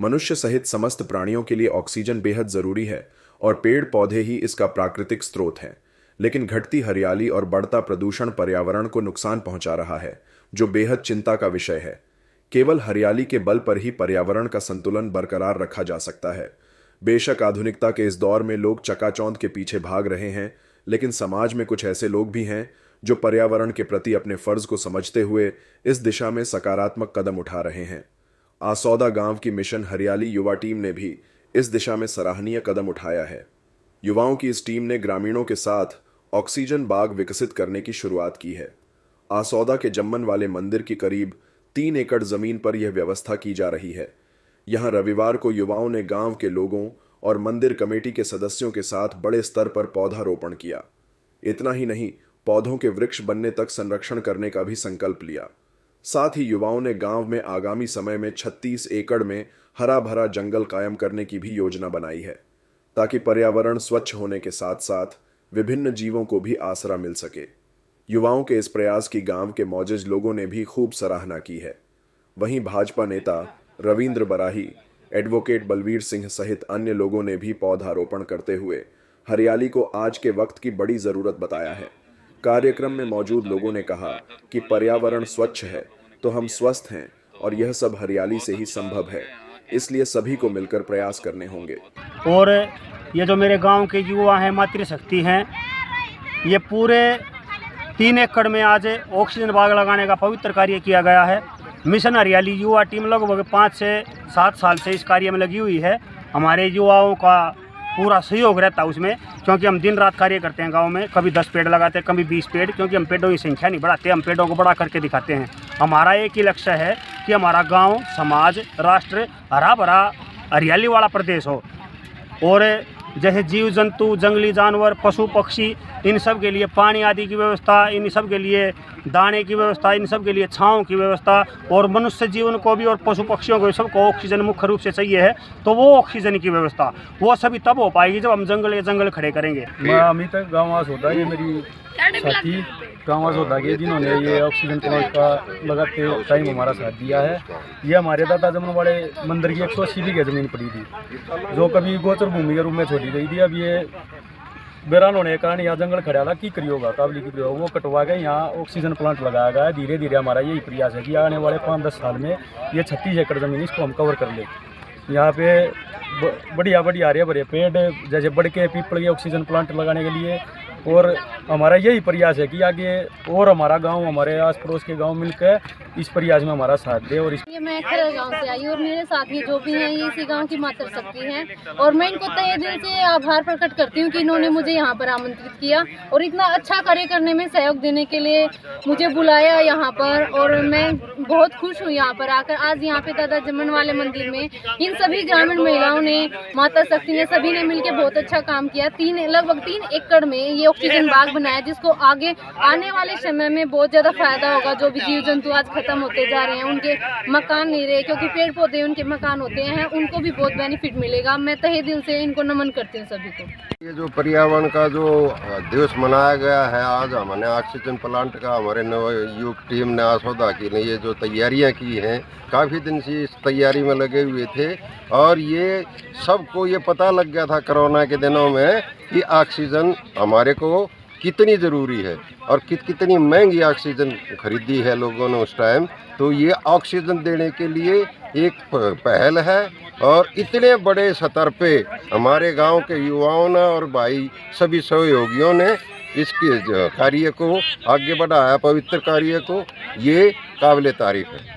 मनुष्य सहित समस्त प्राणियों के लिए ऑक्सीजन बेहद जरूरी है और पेड़ पौधे ही इसका प्राकृतिक स्रोत हैं। लेकिन घटती हरियाली और बढ़ता प्रदूषण पर्यावरण को नुकसान पहुंचा रहा है, जो बेहद चिंता का विषय है। केवल हरियाली के बल पर ही पर्यावरण का संतुलन बरकरार रखा जा सकता है। बेशक आधुनिकता के इस दौर में लोग चकाचौंध के पीछे भाग रहे हैं, लेकिन समाज में कुछ ऐसे लोग भी हैं जो पर्यावरण के प्रति अपने फर्ज को समझते हुए इस दिशा में सकारात्मक कदम उठा रहे हैं। आसौदा गांव की मिशन हरियाली युवा टीम ने भी इस दिशा में सराहनीय कदम उठाया है। युवाओं की इस टीम ने ग्रामीणों के साथ ऑक्सीजन बाग विकसित करने की शुरुआत की है। आसौदा के जम्मन वाले मंदिर की करीब 3 एकड़ जमीन पर यह व्यवस्था की जा रही है। यहां रविवार को युवाओं ने गांव के लोगों और मंदिर कमेटी के सदस्यों के साथ बड़े स्तर पर पौधारोपण किया। इतना ही नहीं, पौधों के वृक्ष बनने तक संरक्षण करने का भी संकल्प लिया। साथ ही युवाओं ने गांव में आगामी समय में 36 एकड़ में हरा भरा जंगल कायम करने की भी योजना बनाई है, ताकि पर्यावरण स्वच्छ होने के साथ साथ विभिन्न जीवों को भी आसरा मिल सके। युवाओं के इस प्रयास की गांव के मौजूद लोगों ने भी खूब सराहना की है। वहीं भाजपा नेता रविंद्र बराही, एडवोकेट बलवीर सिंह सहित अन्य लोगों ने भी पौधारोपण करते हुए हरियाली को आज के वक्त की बड़ी जरूरत बताया है। कार्यक्रम में मौजूद लोगों ने कहा कि पर्यावरण स्वच्छ है तो हम स्वस्थ हैं और यह सब हरियाली से ही संभव है, इसलिए सभी को मिलकर प्रयास करने होंगे। और ये जो मेरे गांव के युवा हैं, मातृशक्ति हैं, ये पूरे 3 एकड़ में आज ऑक्सीजन बाग लगाने का पवित्र कार्य किया गया है। मिशन हरियाली युवा टीम लगभग 5 से 7 साल से इस कार्य में लगी हुई है। हमारे युवाओं का पूरा सहयोग रहता है उसमें, क्योंकि हम दिन रात कार्य करते हैं गांव में। कभी 10 पेड़ लगाते हैं, कभी 20 पेड़, क्योंकि हम पेड़ों की संख्या नहीं बढ़ाते, हम पेड़ों को बड़ा करके दिखाते हैं। हमारा एक ही लक्ष्य है कि हमारा गांव, समाज, राष्ट्र हरा भरा हरियाली वाला प्रदेश हो। और जैसे जीव जंतु, जंगली जानवर, पशु पक्षी, इन सब के लिए पानी आदि की व्यवस्था, इन सब के लिए दाने की व्यवस्था, इन सब के लिए छांव की व्यवस्था, और मनुष्य जीवन को भी और पशु पक्षियों को भी सबको ऑक्सीजन मुख्य रूप से चाहिए है। तो वो ऑक्सीजन की व्यवस्था वो सभी तब हो पाएगी जब हम जंगल खड़े करेंगे। मैं अमित गाँव आसौदा, ये मेरी साथी गाँव आसौदा के, जिन्होंने ये ऑक्सीजन प्लांट का लगाते टाइम हमारा साथ दिया है। ये हमारे दादा जमन वाले मंदिर की 180 बीघे जमीन पड़ी थी, जो कभी गोचर भूमि के रूप में छोड़ी गई थी। अब ये बेरान होने के कारण यहाँ जंगल खड़ा था, की करी होगा, काबली की करी होगा, वो कटवा के यहाँ ऑक्सीजन प्लांट लगाया गया है। धीरे धीरे हमारा यही प्रयास है कि आने वाले 5-10 साल में ये 36 एकड़ ज़मीन इसको हम कवर कर ले। यहाँ पे बढ़िया हरे भरे पेड़, जैसे बड़ के पीपल के ऑक्सीजन प्लांट लगाने के लिए। और हमारा यही प्रयास है कि आगे और हमारा गांव, हमारे आस पड़ोस के गांव मिलकर इस प्रयास में हमारा साथ दे। और ये मैं खरल गांव से आई और मेरे साथी जो भी हैं ये इसी गांव की मातृशक्ति हैं, और मैं इनको तहे दिल से आभार प्रकट करती हूँ कि इन्होंने मुझे यहाँ पर आमंत्रित किया और इतना अच्छा कार्य करने में सहयोग देने के लिए मुझे बुलाया यहाँ पर। और मैं बहुत खुश हूँ यहाँ पर आकर। आज यहाँ पे दादा जमन वाले मंदिर में इन सभी ग्रामीण महिलाओं ने, माता शक्ति ने, सभी ने मिलकर बहुत अच्छा काम किया। लगभग 3 एकड़ में ये ऑक्सीजन बाग बनाया, जिसको आगे आने वाले समय में बहुत ज्यादा फायदा होगा। जो भी जीव जंतु आज खत्म होते जा रहे हैं, उनके मकान नहीं रहे, क्योंकि पेड़ पौधे उनके मकान होते हैं, उनको भी बहुत बेनिफिट मिलेगा। मैं तहे दिल से इनको नमन करती हूँ सभी को। ये जो पर्यावरण का जो दिवस मनाया गया है, आज हमने ऑक्सीजन प्लांट का हमारे नवयुवक टीम ने आसौदा की ने ये जो तैयारियां की हैं, काफ़ी दिन से इस तैयारी में लगे हुए थे। और ये सबको ये पता लग गया था कोरोना के दिनों में कि ऑक्सीजन हमारे को कितनी ज़रूरी है और कितनी महंगी ऑक्सीजन खरीदी है लोगों ने उस टाइम। तो ये ऑक्सीजन देने के लिए एक पहल है और इतने बड़े स्तर पे हमारे गांव के युवाओं ने और भाई सभी सहयोगियों ने इसके कार्य को आगे बढ़ाया, पवित्र कार्य को, ये काबिल तारीफ है।